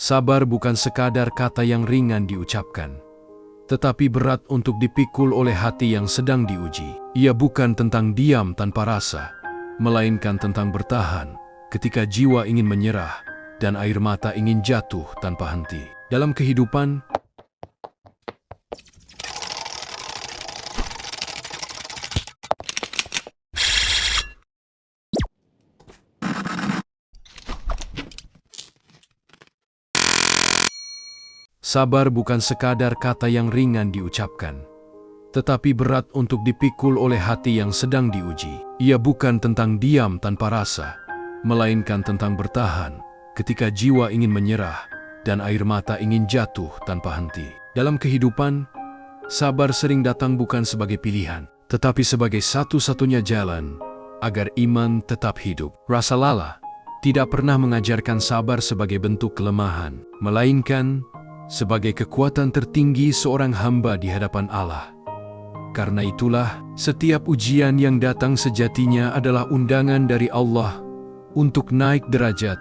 Sabar bukan sekadar kata yang ringan diucapkan, tetapi berat untuk dipikul oleh hati yang sedang diuji. Ia bukan tentang diam tanpa rasa, melainkan tentang bertahan ketika jiwa ingin menyerah dan air mata ingin jatuh tanpa henti. Dalam kehidupan, sabar bukan sekadar kata yang ringan diucapkan, tetapi berat untuk dipikul oleh hati yang sedang diuji. Ia bukan tentang diam tanpa rasa, melainkan tentang bertahan ketika jiwa ingin menyerah dan air mata ingin jatuh tanpa henti. Dalam kehidupan, sabar sering datang bukan sebagai pilihan, tetapi sebagai satu-satunya jalan agar iman tetap hidup. Rasulullah tidak pernah mengajarkan sabar sebagai bentuk kelemahan, melainkan sebagai kekuatan tertinggi seorang hamba di hadapan Allah. Karena itulah, setiap ujian yang datang sejatinya adalah undangan dari Allah untuk naik derajat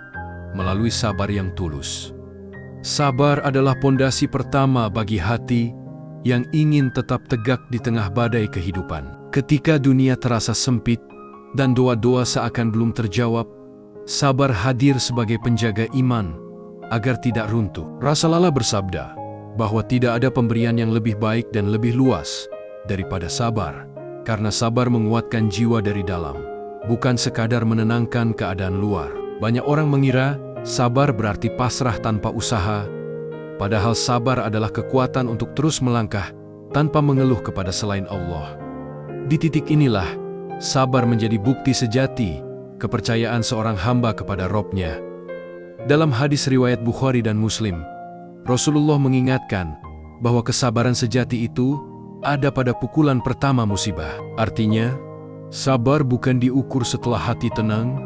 melalui sabar yang tulus. Sabar adalah pondasi pertama bagi hati yang ingin tetap tegak di tengah badai kehidupan. Ketika dunia terasa sempit dan doa-doa seakan belum terjawab, sabar hadir sebagai penjaga iman agar tidak runtuh. Rasulullah bersabda bahwa tidak ada pemberian yang lebih baik dan lebih luas daripada sabar, karena sabar menguatkan jiwa dari dalam, bukan sekadar menenangkan keadaan luar. Banyak orang mengira sabar berarti pasrah tanpa usaha, padahal sabar adalah kekuatan untuk terus melangkah tanpa mengeluh kepada selain Allah. Di titik inilah, sabar menjadi bukti sejati kepercayaan seorang hamba kepada Robnya. Dalam hadis riwayat Bukhari dan Muslim, Rasulullah mengingatkan bahwa kesabaran sejati itu ada pada pukulan pertama musibah. Artinya, sabar bukan diukur setelah hati tenang,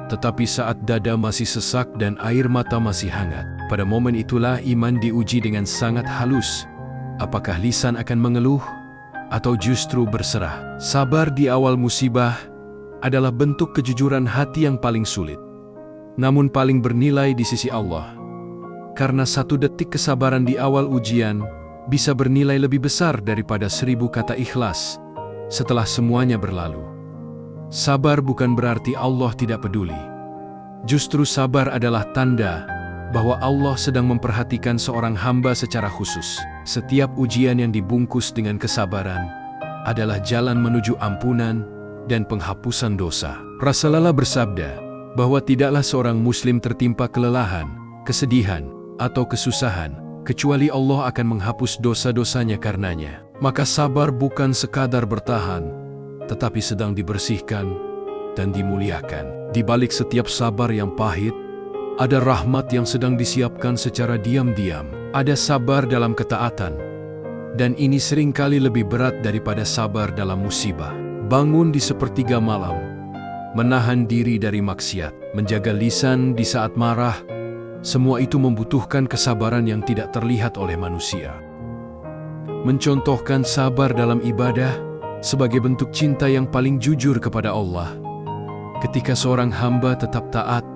tetapi saat dada masih sesak dan air mata masih hangat. Pada momen itulah iman diuji dengan sangat halus. Apakah lisan akan mengeluh atau justru berserah? Sabar di awal musibah adalah bentuk kejujuran hati yang paling sulit, namun paling bernilai di sisi Allah. Karena 1 detik kesabaran di awal ujian bisa bernilai lebih besar daripada 1000 kata ikhlas setelah semuanya berlalu. Sabar bukan berarti Allah tidak peduli. Justru sabar adalah tanda bahwa Allah sedang memperhatikan seorang hamba secara khusus. Setiap ujian yang dibungkus dengan kesabaran adalah jalan menuju ampunan dan penghapusan dosa. Rasulullah bersabda bahwa tidaklah seorang muslim tertimpa kelelahan, kesedihan, atau kesusahan, kecuali Allah akan menghapus dosa-dosanya karenanya. Maka sabar bukan sekadar bertahan, tetapi sedang dibersihkan dan dimuliakan. Di balik setiap sabar yang pahit, ada rahmat yang sedang disiapkan secara diam-diam. Ada sabar dalam ketaatan, dan ini seringkali lebih berat daripada sabar dalam musibah. Bangun di sepertiga malam, menahan diri dari maksiat, menjaga lisan di saat marah, semua itu membutuhkan kesabaran yang tidak terlihat oleh manusia. Mencontohkan sabar dalam ibadah sebagai bentuk cinta yang paling jujur kepada Allah. Ketika seorang hamba tetap taat,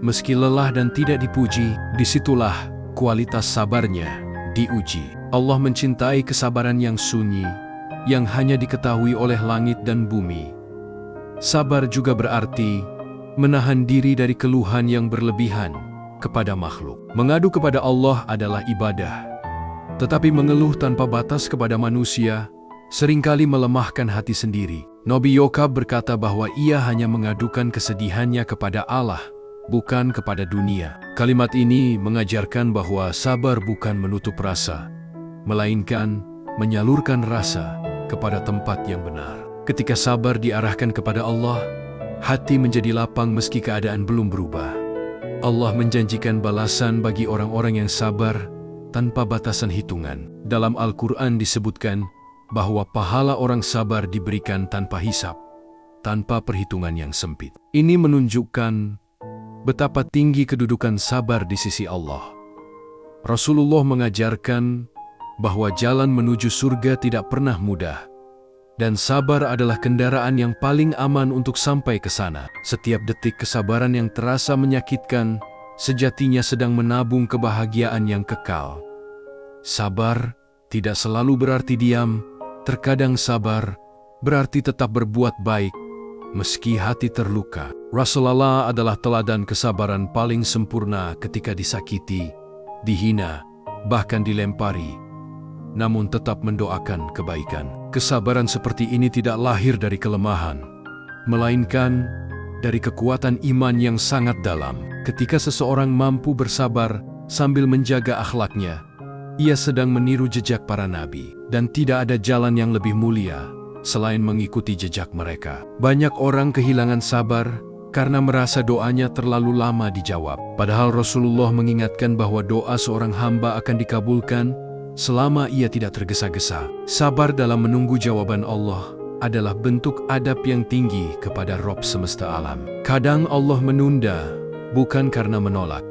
meski lelah dan tidak dipuji, disitulah kualitas sabarnya diuji. Allah mencintai kesabaran yang sunyi, yang hanya diketahui oleh langit dan bumi. Sabar juga berarti menahan diri dari keluhan yang berlebihan kepada makhluk. Mengadu kepada Allah adalah ibadah, tetapi mengeluh tanpa batas kepada manusia seringkali melemahkan hati sendiri. Nabi Yakub berkata bahwa ia hanya mengadukan kesedihannya kepada Allah, bukan kepada dunia. Kalimat ini mengajarkan bahwa sabar bukan menutup rasa, melainkan menyalurkan rasa kepada tempat yang benar. Ketika sabar diarahkan kepada Allah, hati menjadi lapang meski keadaan belum berubah. Allah menjanjikan balasan bagi orang-orang yang sabar tanpa batasan hitungan. Dalam Al-Quran disebutkan bahwa pahala orang sabar diberikan tanpa hisab, tanpa perhitungan yang sempit. Ini menunjukkan betapa tinggi kedudukan sabar di sisi Allah. Rasulullah mengajarkan bahwa jalan menuju surga tidak pernah mudah, dan sabar adalah kendaraan yang paling aman untuk sampai ke sana. Setiap detik kesabaran yang terasa menyakitkan sejatinya sedang menabung kebahagiaan yang kekal. Sabar tidak selalu berarti diam, terkadang sabar berarti tetap berbuat baik, meski hati terluka. Rasulullah adalah teladan kesabaran paling sempurna ketika disakiti, dihina, bahkan dilempari, namun tetap mendoakan kebaikan. Kesabaran seperti ini tidak lahir dari kelemahan, melainkan dari kekuatan iman yang sangat dalam. Ketika seseorang mampu bersabar sambil menjaga akhlaknya, ia sedang meniru jejak para nabi, dan tidak ada jalan yang lebih mulia selain mengikuti jejak mereka. Banyak orang kehilangan sabar karena merasa doanya terlalu lama dijawab. Padahal Rasulullah mengingatkan bahwa doa seorang hamba akan dikabulkan selama ia tidak tergesa-gesa. Sabar dalam menunggu jawaban Allah adalah bentuk adab yang tinggi kepada Rabb semesta alam. Kadang Allah menunda bukan karena menolak,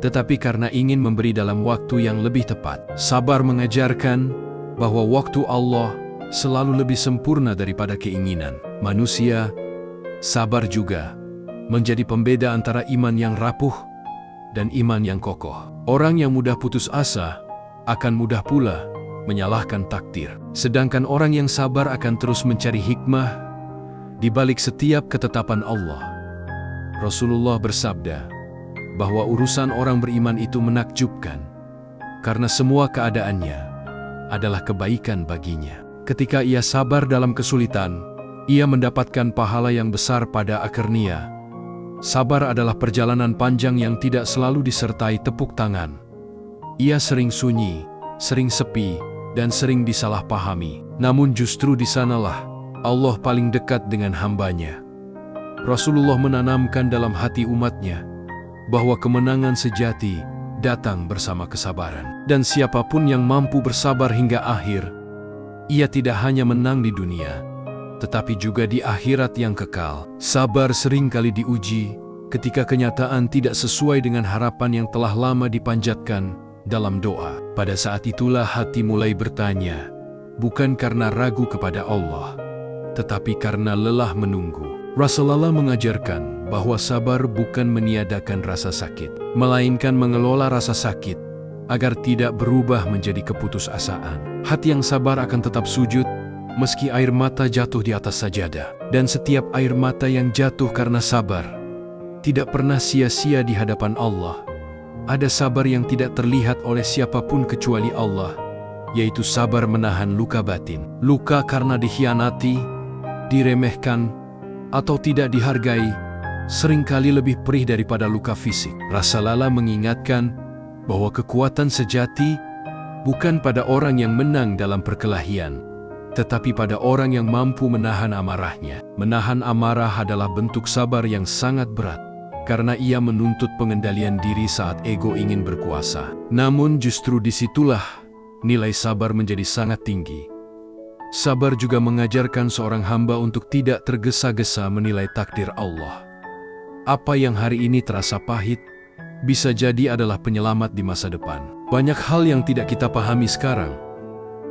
tetapi karena ingin memberi dalam waktu yang lebih tepat. Sabar mengajarkan bahwa waktu Allah selalu lebih sempurna daripada keinginan manusia. Sabar juga menjadi pembeda antara iman yang rapuh dan iman yang kokoh. Orang yang mudah putus asa akan mudah pula menyalahkan takdir. Sedangkan orang yang sabar akan terus mencari hikmah di balik setiap ketetapan Allah. Rasulullah bersabda bahwa urusan orang beriman itu menakjubkan, karena semua keadaannya adalah kebaikan baginya. Ketika ia sabar dalam kesulitan, ia mendapatkan pahala yang besar pada akhirnya. Sabar adalah perjalanan panjang yang tidak selalu disertai tepuk tangan. Ia sering sunyi, sering sepi, dan sering disalahpahami. Namun justru di sanalah Allah paling dekat dengan hambanya. Rasulullah menanamkan dalam hati umatnya bahwa kemenangan sejati datang bersama kesabaran. Dan siapapun yang mampu bersabar hingga akhir, ia tidak hanya menang di dunia, tetapi juga di akhirat yang kekal. Sabar seringkali diuji ketika kenyataan tidak sesuai dengan harapan yang telah lama dipanjatkan dalam doa. Pada saat itulah hati mulai bertanya, bukan karena ragu kepada Allah, tetapi karena lelah menunggu. Rasulullah mengajarkan bahwa sabar bukan meniadakan rasa sakit, melainkan mengelola rasa sakit agar tidak berubah menjadi keputusasaan. Hati yang sabar akan tetap sujud meski air mata jatuh di atas sajadah. Dan setiap air mata yang jatuh karena sabar tidak pernah sia-sia di hadapan Allah. Ada sabar yang tidak terlihat oleh siapapun kecuali Allah, yaitu sabar menahan luka batin. Luka karena dikhianati, diremehkan, atau tidak dihargai seringkali lebih perih daripada luka fisik. Rasulullah mengingatkan bahwa kekuatan sejati bukan pada orang yang menang dalam perkelahian, tetapi pada orang yang mampu menahan amarahnya. Menahan amarah adalah bentuk sabar yang sangat berat, karena ia menuntut pengendalian diri saat ego ingin berkuasa. Namun justru disitulah nilai sabar menjadi sangat tinggi. Sabar juga mengajarkan seorang hamba untuk tidak tergesa-gesa menilai takdir Allah. Apa yang hari ini terasa pahit, bisa jadi adalah penyelamat di masa depan. Banyak hal yang tidak kita pahami sekarang,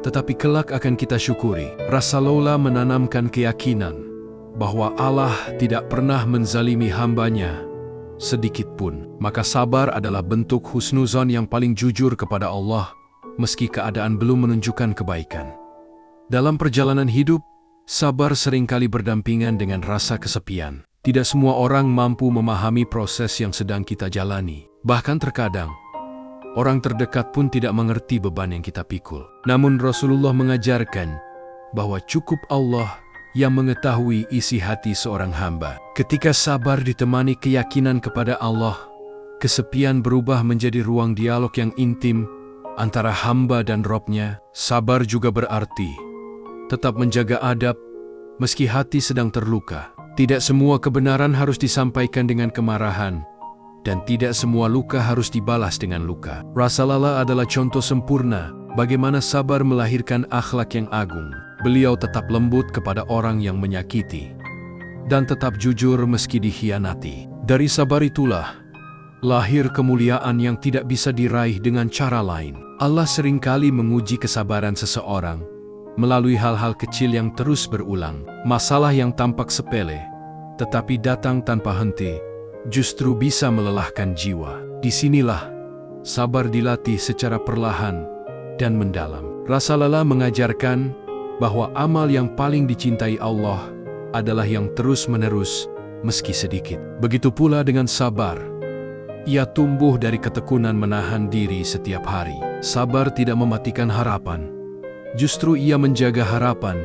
tetapi kelak akan kita syukuri. Rasulullah menanamkan keyakinan bahwa Allah tidak pernah menzalimi hambanya sedikit pun. Maka sabar adalah bentuk husnuzon yang paling jujur kepada Allah, meski keadaan belum menunjukkan kebaikan. Dalam perjalanan hidup, sabar seringkali berdampingan dengan rasa kesepian. Tidak semua orang mampu memahami proses yang sedang kita jalani. Bahkan terkadang, orang terdekat pun tidak mengerti beban yang kita pikul. Namun Rasulullah mengajarkan bahwa cukup Allah yang mengetahui isi hati seorang hamba. Ketika sabar ditemani keyakinan kepada Allah, kesepian berubah menjadi ruang dialog yang intim antara hamba dan Rabb-nya. Sabar juga berarti tetap menjaga adab meski hati sedang terluka. Tidak semua kebenaran harus disampaikan dengan kemarahan, dan tidak semua luka harus dibalas dengan luka. Rasulullah adalah contoh sempurna bagaimana sabar melahirkan akhlak yang agung. Beliau tetap lembut kepada orang yang menyakiti, dan tetap jujur meski dikhianati. Dari sabar itulah lahir kemuliaan yang tidak bisa diraih dengan cara lain. Allah seringkali menguji kesabaran seseorang melalui hal-hal kecil yang terus berulang. Masalah yang tampak sepele, tetapi datang tanpa henti, justru bisa melelahkan jiwa. Disinilah sabar dilatih secara perlahan dan mendalam. Rasa lelah mengajarkan bahwa amal yang paling dicintai Allah adalah yang terus-menerus meski sedikit. Begitu pula dengan sabar. Ia tumbuh dari ketekunan menahan diri setiap hari. Sabar tidak mematikan harapan. Justru ia menjaga harapan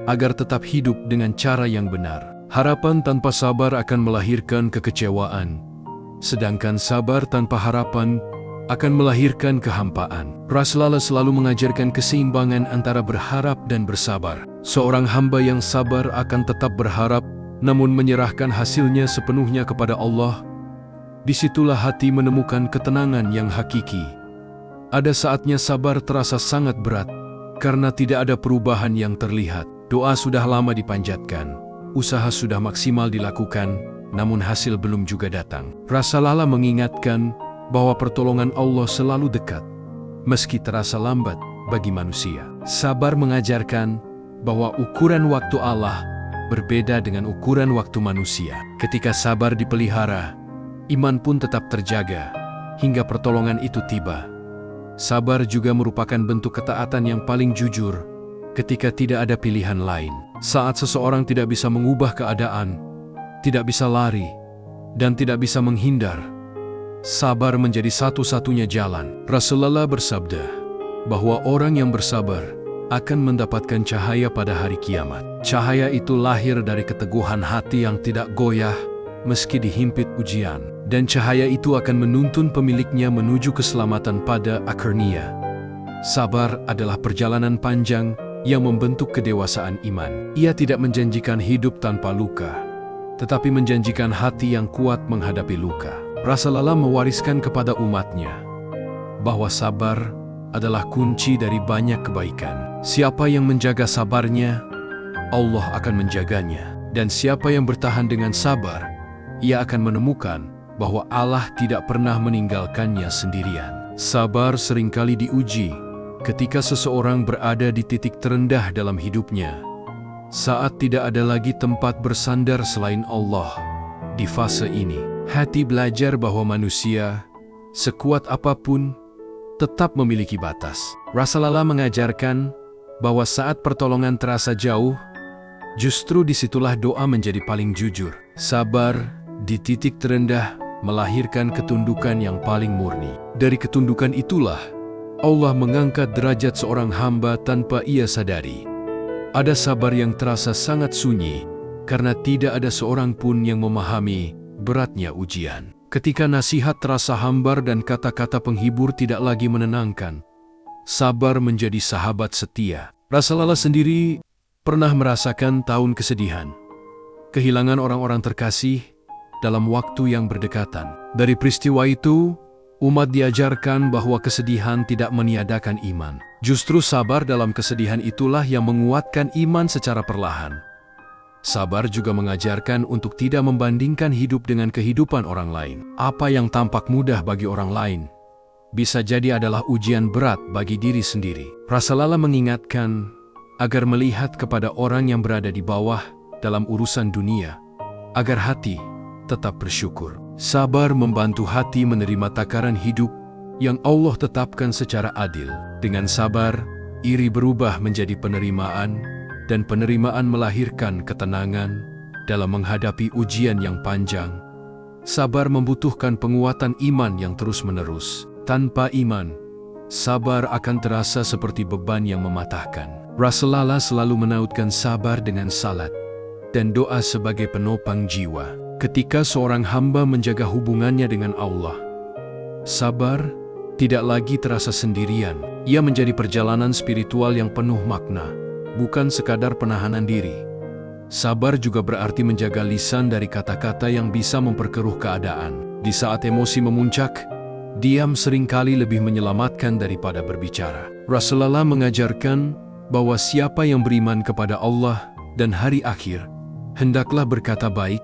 agar tetap hidup dengan cara yang benar. Harapan tanpa sabar akan melahirkan kekecewaan, sedangkan sabar tanpa harapan akan melahirkan kehampaan. Rasulullah selalu mengajarkan keseimbangan antara berharap dan bersabar. Seorang hamba yang sabar akan tetap berharap, namun menyerahkan hasilnya sepenuhnya kepada Allah. Disitulah hati menemukan ketenangan yang hakiki. Ada saatnya sabar terasa sangat berat, karena tidak ada perubahan yang terlihat. Doa sudah lama dipanjatkan, usaha sudah maksimal dilakukan, namun hasil belum juga datang. Rasulullah mengingatkan bahwa pertolongan Allah selalu dekat, meski terasa lambat bagi manusia. Sabar mengajarkan bahwa ukuran waktu Allah berbeda dengan ukuran waktu manusia. Ketika sabar dipelihara, iman pun tetap terjaga hingga pertolongan itu tiba. Sabar juga merupakan bentuk ketaatan yang paling jujur ketika tidak ada pilihan lain. Saat seseorang tidak bisa mengubah keadaan, tidak bisa lari, dan tidak bisa menghindar, sabar menjadi satu-satunya jalan. Rasulullah bersabda bahwa orang yang bersabar akan mendapatkan cahaya pada hari kiamat. Cahaya itu lahir dari keteguhan hati yang tidak goyah meski dihimpit ujian. Dan cahaya itu akan menuntun pemiliknya menuju keselamatan pada akhirnya. Sabar adalah perjalanan panjang yang membentuk kedewasaan iman. Ia tidak menjanjikan hidup tanpa luka, tetapi menjanjikan hati yang kuat menghadapi luka. Rasulullah mewariskan kepada umatnya bahwa sabar adalah kunci dari banyak kebaikan. Siapa yang menjaga sabarnya, Allah akan menjaganya. Dan siapa yang bertahan dengan sabar, ia akan menemukan bahwa Allah tidak pernah meninggalkannya sendirian. Sabar seringkali diuji ketika seseorang berada di titik terendah dalam hidupnya, saat tidak ada lagi tempat bersandar selain Allah. Di fase ini, hati belajar bahwa manusia, sekuat apapun, tetap memiliki batas. Rasulullah mengajarkan bahwa saat pertolongan terasa jauh, justru disitulah doa menjadi paling jujur. Sabar di titik terendah melahirkan ketundukan yang paling murni. Dari ketundukan itulah Allah mengangkat derajat seorang hamba tanpa ia sadari. Ada sabar yang terasa sangat sunyi, karena tidak ada seorang pun yang memahami beratnya ujian. Ketika nasihat terasa hambar dan kata-kata penghibur tidak lagi menenangkan, sabar menjadi sahabat setia. Rasulullah sendiri pernah merasakan tahun kesedihan, kehilangan orang-orang terkasih dalam waktu yang berdekatan. Dari peristiwa itu, umat diajarkan bahwa kesedihan tidak meniadakan iman. Justru sabar dalam kesedihan itulah yang menguatkan iman secara perlahan. Sabar juga mengajarkan untuk tidak membandingkan hidup dengan kehidupan orang lain. Apa yang tampak mudah bagi orang lain bisa jadi adalah ujian berat bagi diri sendiri. Rasulullah mengingatkan agar melihat kepada orang yang berada di bawah dalam urusan dunia, agar hati tetap bersyukur. Sabar membantu hati menerima takaran hidup yang Allah tetapkan secara adil. Dengan sabar, iri berubah menjadi penerimaan, dan penerimaan melahirkan ketenangan dalam menghadapi ujian yang panjang. Sabar membutuhkan penguatan iman yang terus-menerus. Tanpa iman, sabar akan terasa seperti beban yang mematahkan. Rasulullah selalu menautkan sabar dengan salat dan doa sebagai penopang jiwa. Ketika seorang hamba menjaga hubungannya dengan Allah, sabar tidak lagi terasa sendirian. Ia menjadi perjalanan spiritual yang penuh makna, bukan sekadar penahanan diri. Sabar juga berarti menjaga lisan dari kata-kata yang bisa memperkeruh keadaan. Di saat emosi memuncak, diam seringkali lebih menyelamatkan daripada berbicara. Rasulullah mengajarkan bahwa siapa yang beriman kepada Allah dan hari akhir, hendaklah berkata baik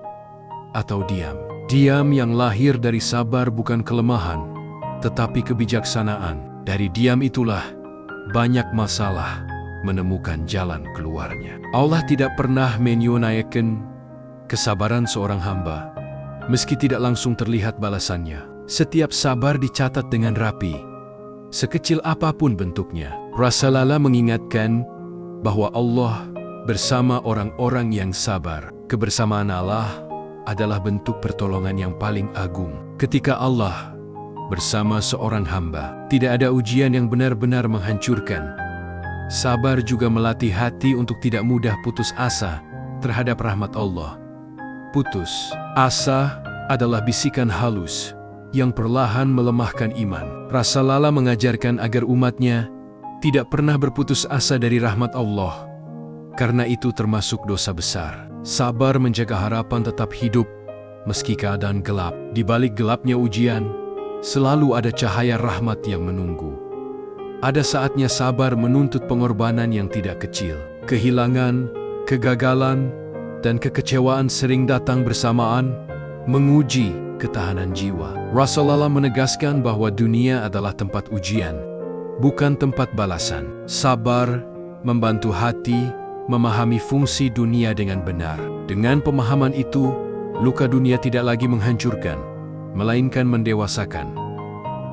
atau diam. Diam yang lahir dari sabar bukan kelemahan, tetapi kebijaksanaan. Dari diam itulah banyak masalah menemukan jalan keluarnya. Allah tidak pernah menyia-nyiakan kesabaran seorang hamba, meski tidak langsung terlihat balasannya. Setiap sabar dicatat dengan rapi, sekecil apapun bentuknya. Rasulullah mengingatkan bahwa Allah bersama orang-orang yang sabar. Kebersamaan Allah adalah bentuk pertolongan yang paling agung. Ketika Allah bersama seorang hamba, tidak ada ujian yang benar-benar menghancurkan. Sabar juga melatih hati untuk tidak mudah putus asa terhadap rahmat Allah. Putus asa adalah bisikan halus yang perlahan melemahkan iman. Rasulullah mengajarkan agar umatnya tidak pernah berputus asa dari rahmat Allah, karena itu termasuk dosa besar. Sabar menjaga harapan tetap hidup meski keadaan gelap. Di balik gelapnya ujian, selalu ada cahaya rahmat yang menunggu. Ada saatnya sabar menuntut pengorbanan yang tidak kecil. Kehilangan, kegagalan, dan kekecewaan sering datang bersamaan, menguji ketahanan jiwa. Rasulullah menegaskan bahwa dunia adalah tempat ujian, bukan tempat balasan. Sabar membantu hati memahami fungsi dunia dengan benar. Dengan pemahaman itu, luka dunia tidak lagi menghancurkan, melainkan mendewasakan.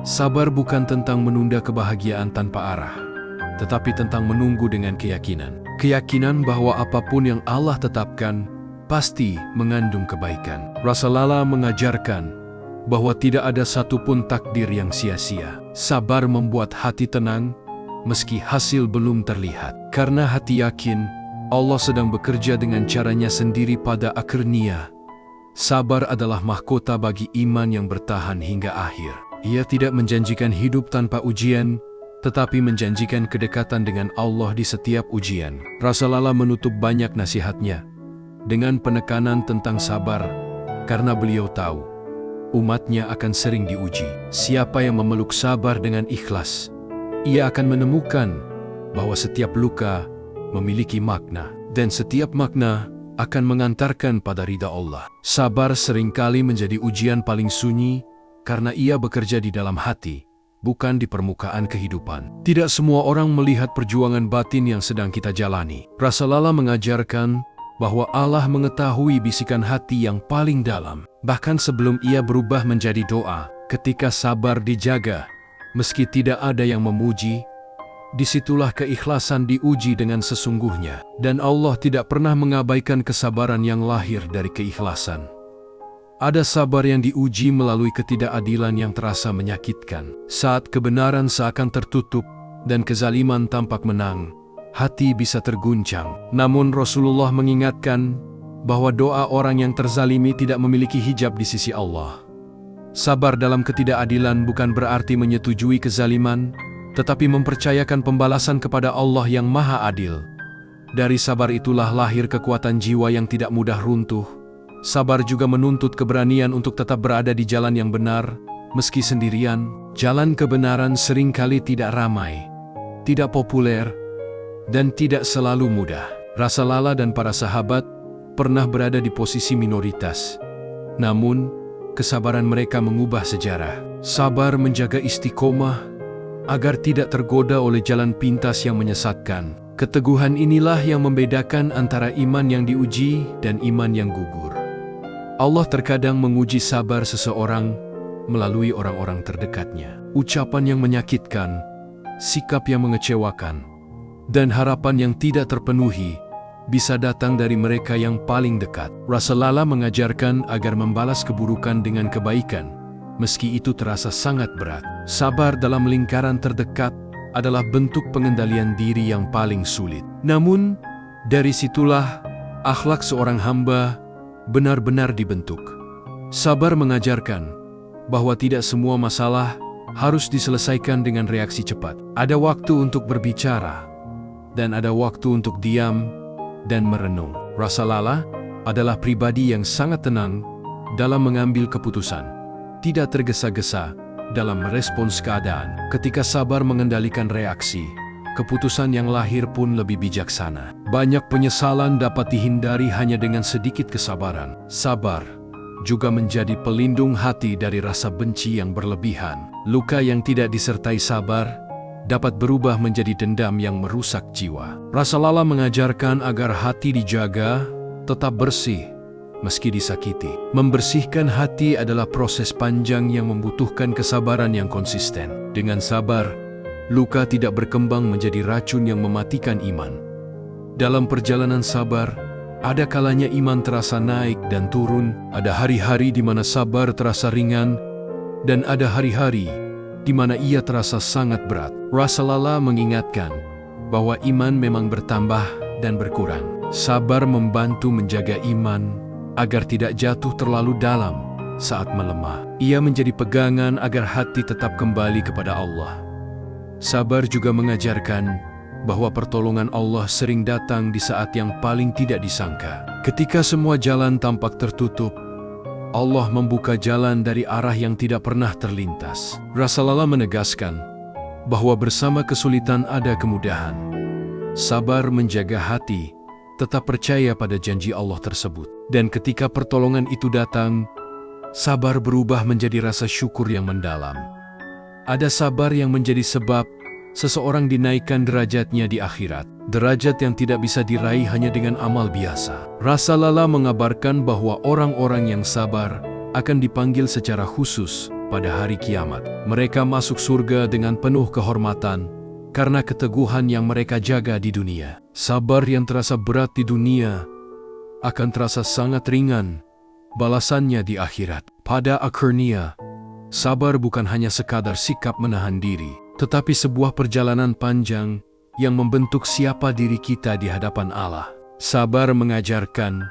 Sabar bukan tentang menunda kebahagiaan tanpa arah, tetapi tentang menunggu dengan keyakinan. Keyakinan bahwa apapun yang Allah tetapkan pasti mengandung kebaikan. Rasulullah mengajarkan bahwa tidak ada satupun takdir yang sia-sia. Sabar membuat hati tenang meski hasil belum terlihat. Karena hati yakin Allah sedang bekerja dengan caranya sendiri pada akhirnya. Sabar adalah mahkota bagi iman yang bertahan hingga akhir. Ia tidak menjanjikan hidup tanpa ujian, tetapi menjanjikan kedekatan dengan Allah di setiap ujian. Rasulullah menutup banyak nasihatnya dengan penekanan tentang sabar, karena beliau tahu umatnya akan sering diuji. Siapa yang memeluk sabar dengan ikhlas, ia akan menemukan bahwa setiap luka memiliki makna, dan setiap makna akan mengantarkan pada ridha Allah. Sabar seringkali menjadi ujian paling sunyi, karena ia bekerja di dalam hati, bukan di permukaan kehidupan. Tidak semua orang melihat perjuangan batin yang sedang kita jalani. Rasulullah mengajarkan bahwa Allah mengetahui bisikan hati yang paling dalam, bahkan sebelum ia berubah menjadi doa. Ketika sabar dijaga, meski tidak ada yang memuji, disitulah keikhlasan diuji dengan sesungguhnya. Dan Allah tidak pernah mengabaikan kesabaran yang lahir dari keikhlasan. Ada sabar yang diuji melalui ketidakadilan yang terasa menyakitkan. Saat kebenaran seakan tertutup dan kezaliman tampak menang, hati bisa terguncang. Namun Rasulullah mengingatkan bahwa doa orang yang terzalimi tidak memiliki hijab di sisi Allah. Sabar dalam ketidakadilan bukan berarti menyetujui kezaliman, tetapi mempercayakan pembalasan kepada Allah yang Maha Adil. Dari sabar itulah lahir kekuatan jiwa yang tidak mudah runtuh. Sabar juga menuntut keberanian untuk tetap berada di jalan yang benar, meski sendirian. Jalan kebenaran seringkali tidak ramai, tidak populer, dan tidak selalu mudah. Rasulullah dan para sahabat pernah berada di posisi minoritas. Namun, kesabaran mereka mengubah sejarah. Sabar menjaga istiqomah agar tidak tergoda oleh jalan pintas yang menyesatkan. Keteguhan inilah yang membedakan antara iman yang diuji dan iman yang gugur. Allah terkadang menguji sabar seseorang melalui orang-orang terdekatnya. Ucapan yang menyakitkan, sikap yang mengecewakan, dan harapan yang tidak terpenuhi bisa datang dari mereka yang paling dekat. Rasulullah mengajarkan agar membalas keburukan dengan kebaikan, meski itu terasa sangat berat. Sabar dalam lingkaran terdekat adalah bentuk pengendalian diri yang paling sulit. Namun, dari situlah akhlak seorang hamba benar-benar dibentuk. Sabar mengajarkan bahwa tidak semua masalah harus diselesaikan dengan reaksi cepat. Ada waktu untuk berbicara, dan ada waktu untuk diam dan merenung. Rasulullah adalah pribadi yang sangat tenang dalam mengambil keputusan, tidak tergesa-gesa dalam merespons keadaan. Ketika sabar mengendalikan reaksi, keputusan yang lahir pun lebih bijaksana. Banyak penyesalan dapat dihindari hanya dengan sedikit kesabaran. Sabar juga menjadi pelindung hati dari rasa benci yang berlebihan. Luka yang tidak disertai sabar dapat berubah menjadi dendam yang merusak jiwa. Rasulullah mengajarkan agar hati dijaga, tetap bersih, meski disakiti. Membersihkan hati adalah proses panjang yang membutuhkan kesabaran yang konsisten. Dengan sabar, luka tidak berkembang menjadi racun yang mematikan iman. Dalam perjalanan sabar, ada kalanya iman terasa naik dan turun, ada hari-hari di mana sabar terasa ringan, dan ada hari-hari di mana ia terasa sangat berat. Rasulullah mengingatkan bahwa iman memang bertambah dan berkurang. Sabar membantu menjaga iman agar tidak jatuh terlalu dalam saat melemah. Ia menjadi pegangan agar hati tetap kembali kepada Allah. Sabar juga mengajarkan bahwa pertolongan Allah sering datang di saat yang paling tidak disangka. Ketika semua jalan tampak tertutup, Allah membuka jalan dari arah yang tidak pernah terlintas. Rasulullah menegaskan bahwa bersama kesulitan ada kemudahan. Sabar menjaga hati, tetap percaya pada janji Allah tersebut. Dan ketika pertolongan itu datang, sabar berubah menjadi rasa syukur yang mendalam. Ada sabar yang menjadi sebab seseorang dinaikkan derajatnya di akhirat. Derajat yang tidak bisa diraih hanya dengan amal biasa. Rasulullah mengabarkan bahwa orang-orang yang sabar akan dipanggil secara khusus pada hari kiamat. Mereka masuk surga dengan penuh kehormatan karena keteguhan yang mereka jaga di dunia. Sabar yang terasa berat di dunia akan terasa sangat ringan balasannya di akhirat. Pada akhirnya, sabar bukan hanya sekadar sikap menahan diri, tetapi sebuah perjalanan panjang yang membentuk siapa diri kita di hadapan Allah. Sabar mengajarkan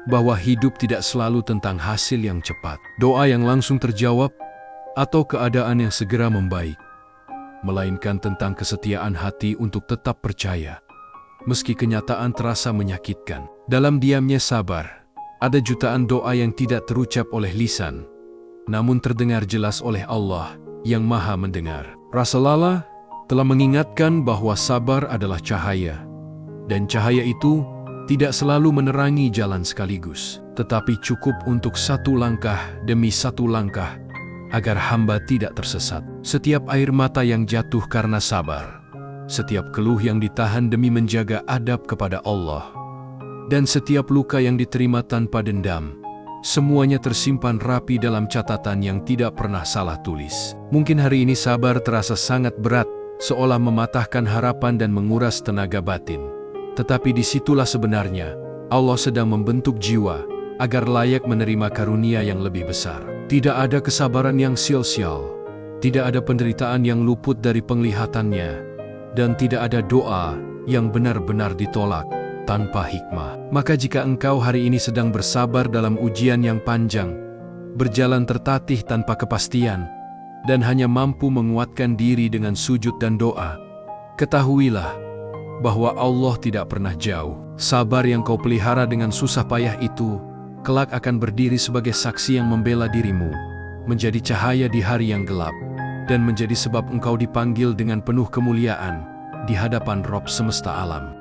bahwa hidup tidak selalu tentang hasil yang cepat, doa yang langsung terjawab, atau keadaan yang segera membaik, melainkan tentang kesetiaan hati untuk tetap percaya, meski kenyataan terasa menyakitkan. Dalam diamnya sabar, ada jutaan doa yang tidak terucap oleh lisan, namun terdengar jelas oleh Allah yang Maha Mendengar. Rasulullah telah mengingatkan bahwa sabar adalah cahaya, dan cahaya itu tidak selalu menerangi jalan sekaligus, tetapi cukup untuk satu langkah demi satu langkah agar hamba tidak tersesat. Setiap air mata yang jatuh karena sabar, setiap keluh yang ditahan demi menjaga adab kepada Allah, dan setiap luka yang diterima tanpa dendam, semuanya tersimpan rapi dalam catatan yang tidak pernah salah tulis. Mungkin hari ini sabar terasa sangat berat, seolah mematahkan harapan dan menguras tenaga batin. Tetapi disitulah sebenarnya Allah sedang membentuk jiwa agar layak menerima karunia yang lebih besar. Tidak ada kesabaran yang sia-sia, tidak ada penderitaan yang luput dari penglihatannya, dan tidak ada doa yang benar-benar ditolak tanpa hikmah. Maka jika engkau hari ini sedang bersabar dalam ujian yang panjang, berjalan tertatih tanpa kepastian, dan hanya mampu menguatkan diri dengan sujud dan doa, ketahuilah bahwa Allah tidak pernah jauh. Sabar yang kau pelihara dengan susah payah itu, kelak akan berdiri sebagai saksi yang membela dirimu, menjadi cahaya di hari yang gelap, dan menjadi sebab engkau dipanggil dengan penuh kemuliaan di hadapan Rabb semesta alam.